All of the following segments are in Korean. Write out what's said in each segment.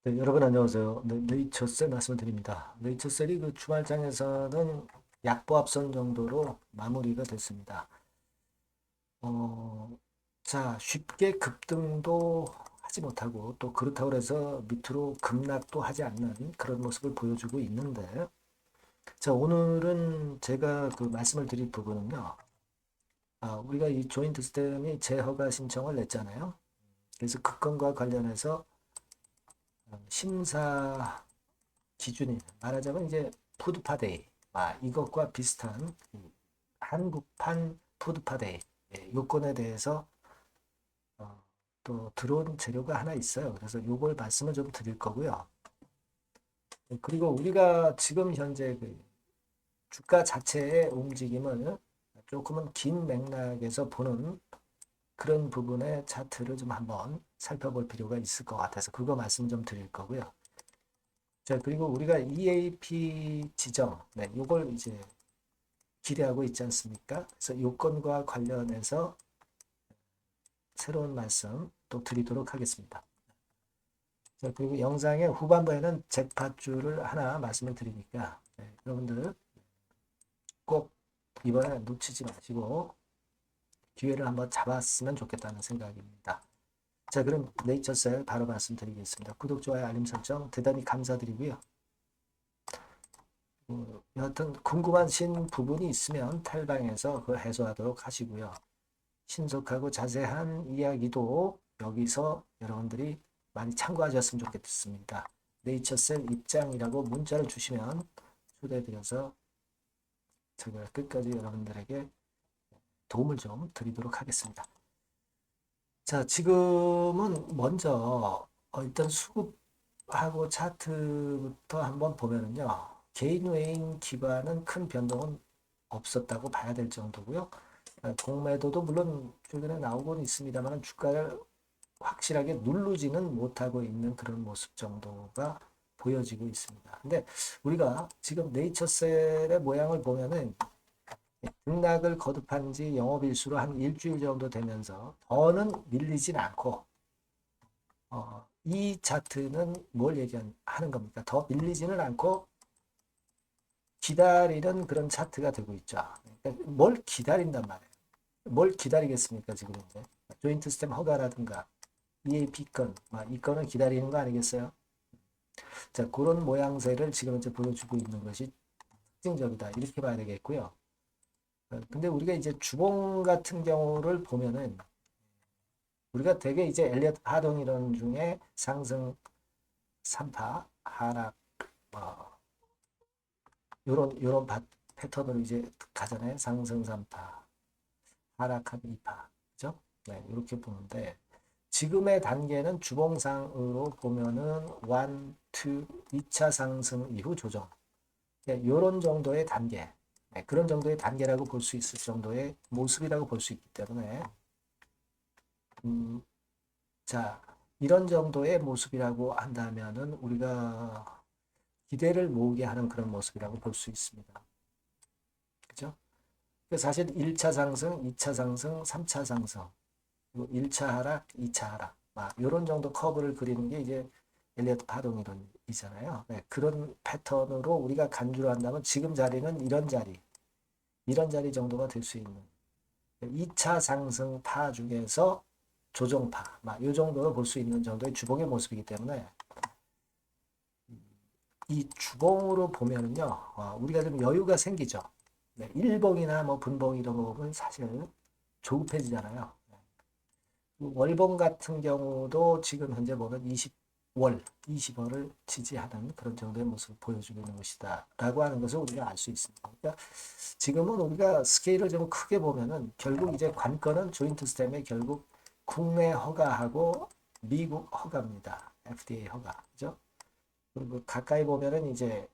네, 여러분 안녕하세요. 네, 네이처셀 말씀을 드립니다. 네이처셀이 그 주말장에서는 약보합선 정도로 마무리가 됐습니다. 어, 자, 쉽게 급등도 하지 못하고 또 그렇다고 해서 밑으로 급락도 하지 않는 그런 모습을 보여주고 있는데, 자, 오늘은 제가 그 말씀을 드릴 부분은요. 우리가 이 조인트 스템이 재허가 신청을 냈잖아요. 그래서 그 건과 관련해서 심사 기준이 말하자면 이제 푸드파데이 이것과 비슷한 한국판 푸드파데이 요건에 대해서 또 들어온 재료가 하나 있어요. 그래서 요걸 말씀을 좀 드릴 거고요. 그리고 우리가 지금 현재 그 주가 자체의 움직임을 조금은 긴 맥락에서 보는 그런 부분의 차트를 좀 한번 살펴볼 필요가 있을 것 같아서 그거 말씀 좀 드릴 거고요. 자, 그리고 우리가 EAP 지정, 네, 요걸 이제 기대하고 있지 않습니까? 그래서 요건과 관련해서 새로운 말씀 또 드리도록 하겠습니다. 자, 그리고 영상의 후반부에는 잭팟줄을 하나 말씀을 드리니까 여러분들 꼭 이번에 놓치지 마시고 기회를 한번 잡았으면 좋겠다는 생각입니다. 자, 그럼 네이처셀 바로 말씀드리겠습니다. 구독, 좋아요, 알림 설정 대단히 감사드리고요. 여하튼 궁금하신 부분이 있으면 탈방에서 그걸 해소하도록 하시고요. 신속하고 자세한 이야기도 여기서 여러분들이 많이 참고하셨으면 좋겠습니다. 네이처셀 입장이라고 문자를 주시면 초대드려서 제가 끝까지 여러분들에게 도움을 좀 드리도록 하겠습니다. 자, 지금은 먼저 일단 수급하고 차트부터 한번 보면은요. 개인 외인 기반은 큰 변동은 없었다고 봐야 될 정도고요. 공매도도 물론 최근에 나오곤 있습니다만 주가를 확실하게 누르지는 못하고 있는 그런 모습 정도가 보여지고 있습니다. 근데 우리가 지금 네이처셀의 모양을 보면은 등락을 거듭한 지 영업일수로 한 일주일 정도 되면서 더는 밀리진 않고 이 차트는 뭘 얘기하는 겁니까? 더 밀리지는 않고 기다리는 그런 차트가 되고 있죠. 그러니까 뭘 기다린단 말이에요. 뭘 기다리겠습니까, 지금 이제. 조인트 스템 허가라든가 EAP 건, 이 건을 기다리는 거 아니겠어요? 자, 그런 모양새를 지금 이제 보여주고 있는 것이 특징적이다. 이렇게 봐야 되겠고요. 근데 우리가 이제 주봉 같은 경우를 보면은 우리가 되게 이제 엘리엇 하동 이론 중에 상승 3파, 하락, 요런 패턴으로 이제 가잖아요. 상승 3파, 하락한 2파. 그죠? 네, 이렇게 보는데 지금의 단계는 주봉상으로 보면은 1, 2, 2차 상승 이후 조정. 네, 이런 정도의 단계. 네, 그런 정도의 단계라고 볼 수 있을 정도의 모습이라고 볼 수 있기 때문에 음, 자, 이런 정도의 모습이라고 한다면은 우리가 기대를 모으게 하는 그런 모습이라고 볼 수 있습니다. 그죠? 사실 1차 상승, 2차 상승, 3차 상승, 그리고 1차 하락, 2차 하락, 이런 정도 커브를 그리는 게 이제 엘리어트 파동 이론이잖아요. 네, 그런 패턴으로 우리가 간주를 한다면 지금 자리는 이런 자리 정도가 될 수 있는 2차 상승 파 중에서 조정파, 이 정도로 볼 수 있는 정도의 주봉의 모습이기 때문에 이 주봉으로 보면은요, 우리가 좀 여유가 생기죠. 네, 일봉이나 뭐 분봉 이런 거 보면 사실 조급해지잖아요. 월봉 같은 경우도 지금 현재 보면 20월을 지지하는 그런 정도의 모습을 보여주고 있는 것이다. 라고 하는 것을 우리가 알 수 있습니다. 그러니까 지금은 우리가 스케일을 좀 크게 보면은 결국 이제 관건은 조인트 스템의 결국 국내 허가하고 미국 허가입니다. FDA 허가. 그죠? 그리고 가까이 보면은 이제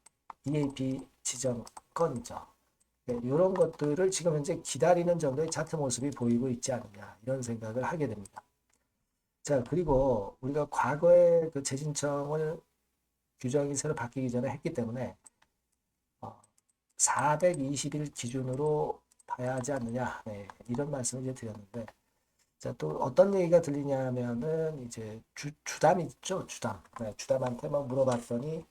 EAP 지정 건이죠. 네, 이런 것들을 지금 현재 기다리는 정도의 차트 모습이 보이고 있지 않느냐 이런 생각을 하게 됩니다. 자, 그리고 우리가 과거에 그 재신청을 규정이 새로 바뀌기 전에 했기 때문에 420일 기준으로 봐야 하지 않느냐 이런 말씀을 이제 드렸는데 자, 또 어떤 얘기가 들리냐면은 이제 주담 있죠, 주담. 네, 주담한테 뭐 물어봤더니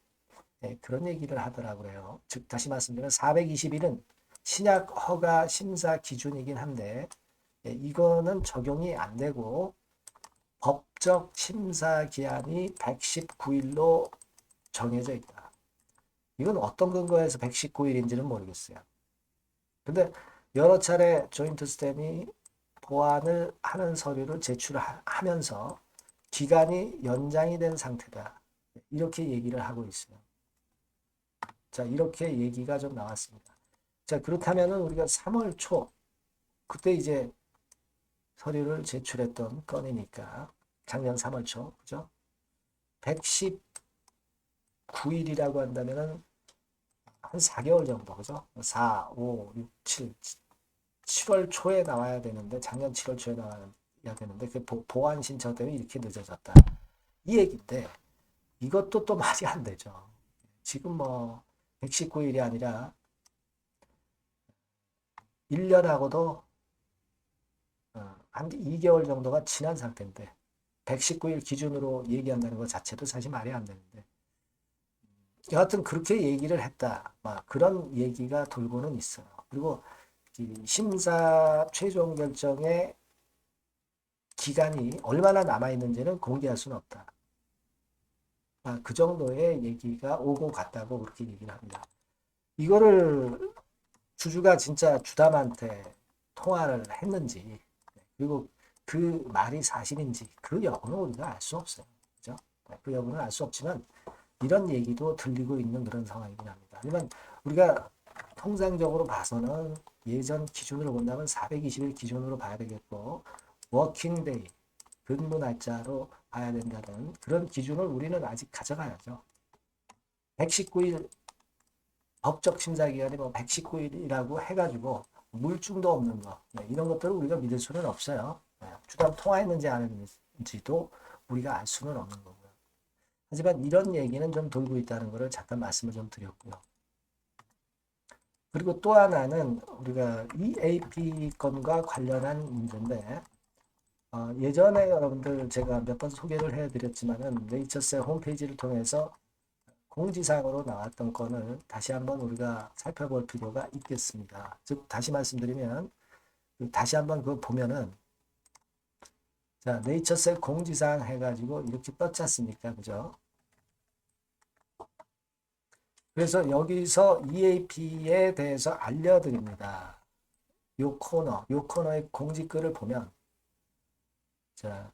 네, 그런 얘기를 하더라고요. 즉 다시 말씀드리면 420일은 신약 허가 심사 기준이긴 한데 이거는 적용이 안 되고 법적 심사 기한이 119일로 정해져 있다. 이건 어떤 근거에서 119일인지는 모르겠어요. 근데 여러 차례 조인트 스탠이 보완을 하는 서류를 제출하면서 기간이 연장이 된 상태다. 이렇게 얘기를 하고 있어요. 자, 이렇게 얘기가 좀 나왔습니다. 자, 그렇다면은 우리가 3월 초, 그때 이제 서류를 제출했던 건이니까, 작년 3월 초, 그죠? 119일이라고 한다면은 한 4개월 정도, 그죠? 4, 5, 6, 7, 7월 초에 나와야 되는데, 작년 7월 초에 나와야 되는데, 그 보완 신청 때문에 이렇게 늦어졌다. 이 얘기인데, 이것도 또 말이 안 되죠. 지금 뭐, 119일이 아니라 1년하고도 한 2개월 정도가 지난 상태인데 119일 기준으로 얘기한다는 것 자체도 사실 말이 안 되는데 여하튼 그렇게 얘기를 했다. 막 그런 얘기가 돌고는 있어요. 그리고 심사 최종 결정의 기간이 얼마나 남아있는지는 공개할 수는 없다. 그 정도의 얘기가 오고 갔다고 그렇게 얘기를 합니다. 이거를 주주가 진짜 주담한테 통화를 했는지 그리고 그 말이 사실인지 그 여부는 우리가 알 수 없어요. 그죠? 그 여부는 알 수 없지만 이런 얘기도 들리고 있는 그런 상황이긴 합니다. 하지만 우리가 통상적으로 봐서는 예전 기준으로 본다면 420일 기준으로 봐야 되겠고 워킹데이 근무 날짜로 봐야 된다는 그런 기준을 우리는 아직 가져가야죠. 119일 법적 심사 기간이 뭐 119일이라고 해가지고 물증도 없는 거 이런 것들을 우리가 믿을 수는 없어요. 주담 통화했는지 안 했는지도 우리가 알 수는 없는 거고요. 하지만 이런 얘기는 좀 돌고 있다는 것을 잠깐 말씀을 좀 드렸고요. 그리고 또 하나는 우리가 EAP 건과 관련한 문제인데 예전에 여러분들 제가 몇 번 소개를 해드렸지만은 네이처스의 홈페이지를 통해서 공지사항으로 나왔던 건을 다시 한번 우리가 살펴볼 필요가 있겠습니다. 즉 다시 말씀드리면 다시 한번 그거 보면은 자 네이처셀 공지사항 해가지고 이렇게 떴지 않습니까? 그죠? 그래서 여기서 EAP에 대해서 알려드립니다. 요 코너의 공지글을 보면 자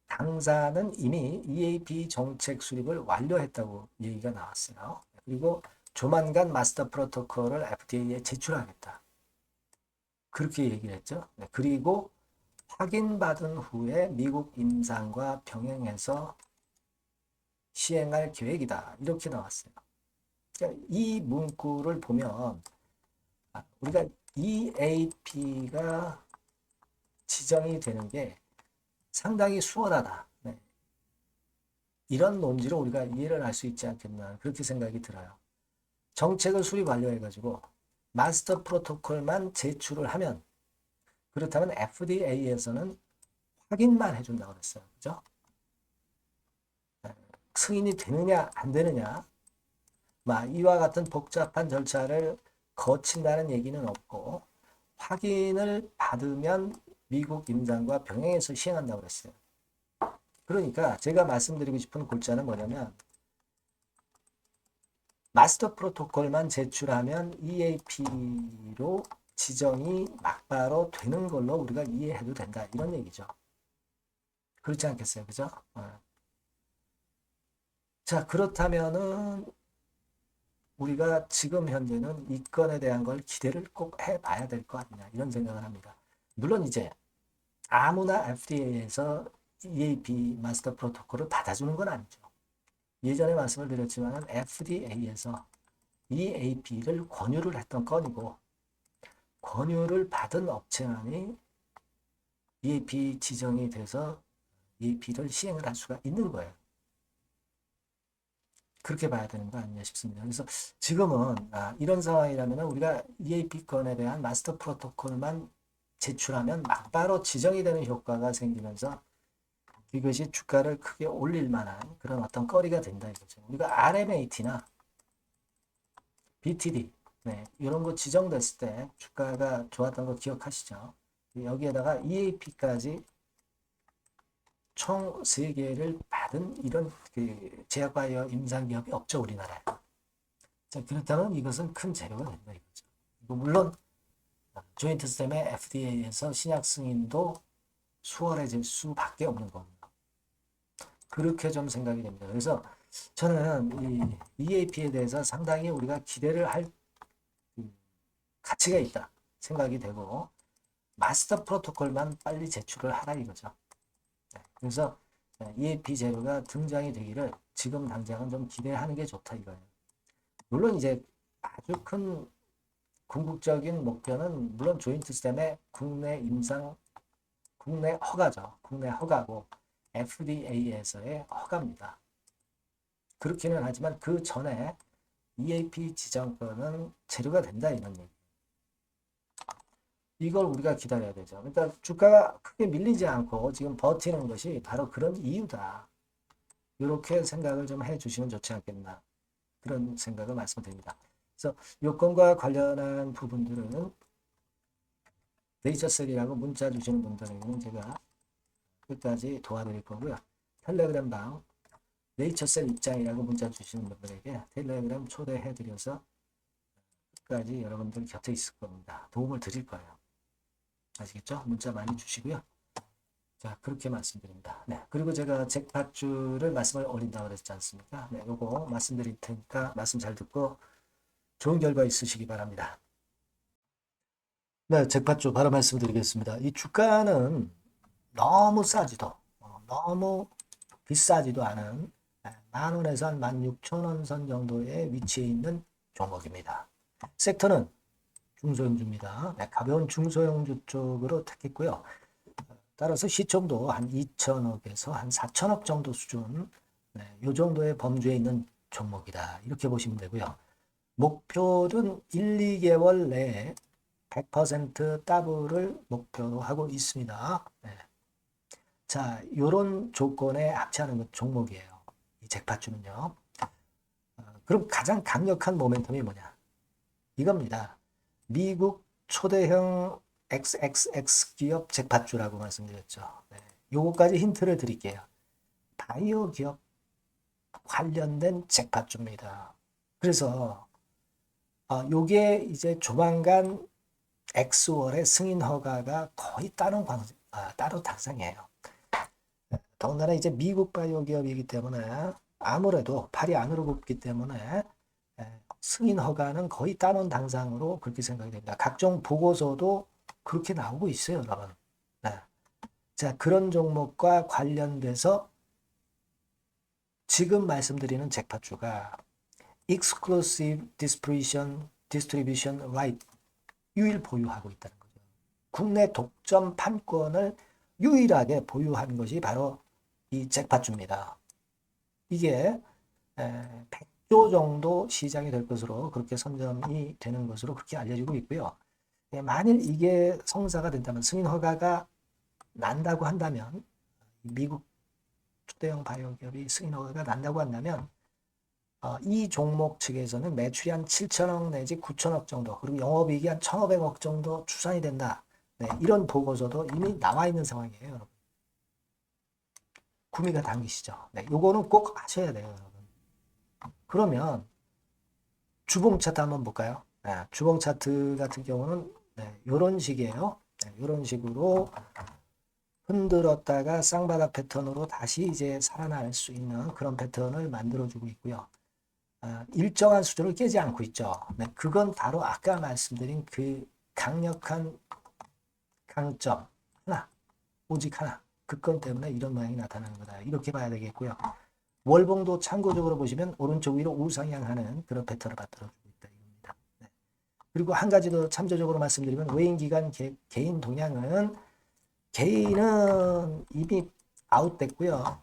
당사는 이미 EAP 정책 수립을 완료했다고 얘기가 나왔어요. 그리고 조만간 마스터 프로토콜을 FDA에 제출하겠다. 그렇게 얘기를 했죠. 그리고 확인받은 후에 미국 임상과 병행해서 시행할 계획이다. 이렇게 나왔어요. 그러니까 이 문구를 보면 우리가 EAP가 지정이 되는 게 상당히 수월하다. 네. 이런 논지로 우리가 이해를 할 수 있지 않겠나 그렇게 생각이 들어요. 정책을 수립 완료해가지고 마스터 프로토콜만 제출을 하면 그렇다면 FDA에서는 확인만 해준다고 그랬어요. 그죠? 승인이 되느냐 안 되느냐 이와 같은 복잡한 절차를 거친다는 얘기는 없고 확인을 받으면 미국 임상과 병행해서 시행한다고 그랬어요. 그러니까 제가 말씀드리고 싶은 골자는 뭐냐면 마스터 프로토콜만 제출하면 EAP로 지정이 막바로 되는 걸로 우리가 이해해도 된다. 이런 얘기죠. 그렇지 않겠어요? 그죠? 자, 그렇다면은 우리가 지금 현재는 이 건에 대한 걸 기대를 꼭 해봐야 될 거 아니냐 이런 생각을 합니다. 물론 이제 아무나 FDA에서 EAP 마스터 프로토콜을 받아주는 건 아니죠. 예전에 말씀을 드렸지만 FDA에서 EAP를 권유를 했던 건이고 권유를 받은 업체만이 EAP 지정이 돼서 EAP를 시행을 할 수가 있는 거예요. 그렇게 봐야 되는 거 아니냐 싶습니다. 그래서 지금은 이런 상황이라면 우리가 EAP 건에 대한 마스터 프로토콜만 제출하면 막바로 지정이 되는 효과가 생기면서 이것이 주가를 크게 올릴 만한 그런 어떤 거리가 된다 이거죠. 우리가 RMAT나 BTD 네, 이런 거 지정됐을 때 주가가 좋았던 거 기억하시죠? 여기에다가 EAP까지 총 3개를 받은 이런 그 제약바이오 임상기업이 없죠, 우리나라에. 자, 그렇다면 이것은 큰 재료가 된다 이거죠. 물론 조인트 스템의 FDA에서 신약 승인도 수월해질 수밖에 없는 겁니다. 그렇게 좀 생각이 됩니다. 그래서 저는 이 EAP에 대해서 상당히 우리가 기대를 할 가치가 있다 생각이 되고 마스터 프로토콜만 빨리 제출을 하라 이거죠. 그래서 EAP 제로가 등장이 되기를 지금 당장은 좀 기대하는 게 좋다 이거예요. 물론 이제 아주 큰 궁극적인 목표는 물론 조인트 스템의 국내 허가죠. 국내 허가고 FDA에서의 허가입니다. 그렇기는 하지만 그 전에 EAP 지정권은 체류가 된다 이런 얘기. 이걸 우리가 기다려야 되죠. 그러니까 주가가 크게 밀리지 않고 지금 버티는 것이 바로 그런 이유다. 이렇게 생각을 좀 해주시면 좋지 않겠나. 그런 생각을 말씀드립니다. 그래서 요건과 관련한 부분들은 네이처셀이라고 문자 주시는 분들에게는 제가 끝까지 도와드릴 거고요. 텔레그램 방 네이처셀 입장이라고 문자 주시는 분들에게 텔레그램 초대해드려서 끝까지 여러분들 곁에 있을 겁니다. 도움을 드릴 거예요. 아시겠죠? 문자 많이 주시고요. 자, 그렇게 말씀드립니다. 네. 그리고 제가 잭팟주를 말씀을 올린다고 그랬지 않습니까? 네, 요거 말씀드릴 테니까 말씀 잘 듣고 좋은 결과 있으시기 바랍니다. 네, 잭팟주 바로 말씀드리겠습니다. 이 주가는 너무 싸지도, 너무 비싸지도 않은 10,000원에서 한 16,000원 선 정도의 위치에 있는 종목입니다. 섹터는 중소형주입니다. 네, 가벼운 중소형주 쪽으로 택했고요. 따라서 시총도 한 2천억에서 한 4천억 정도 수준, 네, 이 정도의 범주에 있는 종목이다. 이렇게 보시면 되고요. 목표는 1, 2개월 내에 100% 더블을 목표로 하고 있습니다. 네. 자, 이런 조건에 합치하는 종목이에요. 이 잭팟주는요. 그럼 가장 강력한 모멘텀이 뭐냐? 이겁니다. 미국 초대형 XXX 기업 잭팟주라고 말씀드렸죠. 네. 요거까지 힌트를 드릴게요. 바이오 기업 관련된 잭팟주입니다. 그래서 요게 이제 조만간 엑스월의 승인 허가가 거의 따로 당상이에요. 더군다나 이제 미국 바이오 기업이기 때문에 아무래도 팔이 안으로 굽기 때문에 승인 허가는 거의 따놓은 당상으로 그렇게 생각이 됩니다. 각종 보고서도 그렇게 나오고 있어요, 여러분. 네. 자, 그런 종목과 관련돼서 지금 말씀드리는 잭팟주가 Exclusive Distribution Right 유일 보유하고 있다는 거죠. 국내 독점 판권을 유일하게 보유한 것이 바로 이 잭팟주입니다. 이게 100조 정도 시장이 될 것으로 그렇게 선점이 되는 것으로 그렇게 알려지고 있고요. 만일 이게 성사가 된다면 승인 허가가 난다고 한다면 미국 초대형 바이오 기업이 승인 허가가 난다고 한다면 이 종목 측에서는 매출이 한 7천억 내지 9천억 정도 그리고 영업이익이 한 1,500억 정도 추산이 된다. 네, 이런 보고서도 이미 나와 있는 상황이에요, 여러분. 구미가 당기시죠. 네, 요거는 꼭 하셔야 돼요, 여러분. 그러면 주봉 차트 한번 볼까요? 네, 주봉 차트 같은 경우는 네, 이런 식이에요. 네, 이런 식으로 흔들었다가 쌍바닥 패턴으로 다시 이제 살아날 수 있는 그런 패턴을 만들어주고 있고요. 일정한 수준을 깨지 않고 있죠. 네, 그건 바로 아까 말씀드린 그 강력한 강점 하나, 오직 하나. 그 건 때문에 이런 모양이 나타나는 거다. 이렇게 봐야 되겠고요. 월봉도 참고적으로 보시면 오른쪽 위로 우상향하는 그런 패턴을 만들어주고 있다. 이겁니다. 네. 그리고 한 가지 더 참조적으로 말씀드리면 외인 기관 개인 동향은 개인은 이미 아웃됐고요.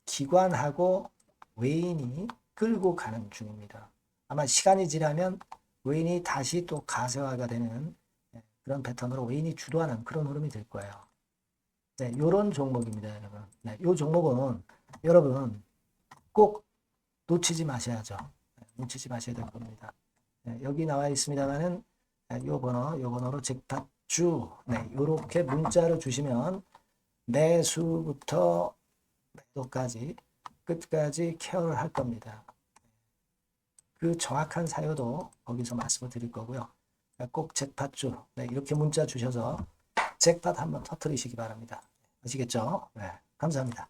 기관하고 외인이 끌고 가는 중입니다. 아마 시간이 지나면 외인이 다시 또 가세화가 되는 그런 패턴으로 외인이 주도하는 그런 흐름이 될 거예요. 네, 요런 종목입니다, 여러분. 네, 요 종목은 여러분 꼭 놓치지 마셔야죠. 네, 놓치지 마셔야 될 겁니다. 네, 여기 나와 있습니다만은 요 번호로 잭팟주 네, 요렇게 문자를 주시면 매수부터 매도까지 끝까지 케어를 할 겁니다. 그 정확한 사유도 거기서 말씀을 드릴 거고요. 꼭 잭팟주 네, 이렇게 문자 주셔서 잭팟 한번 터뜨리시기 바랍니다. 아시겠죠? 네, 감사합니다.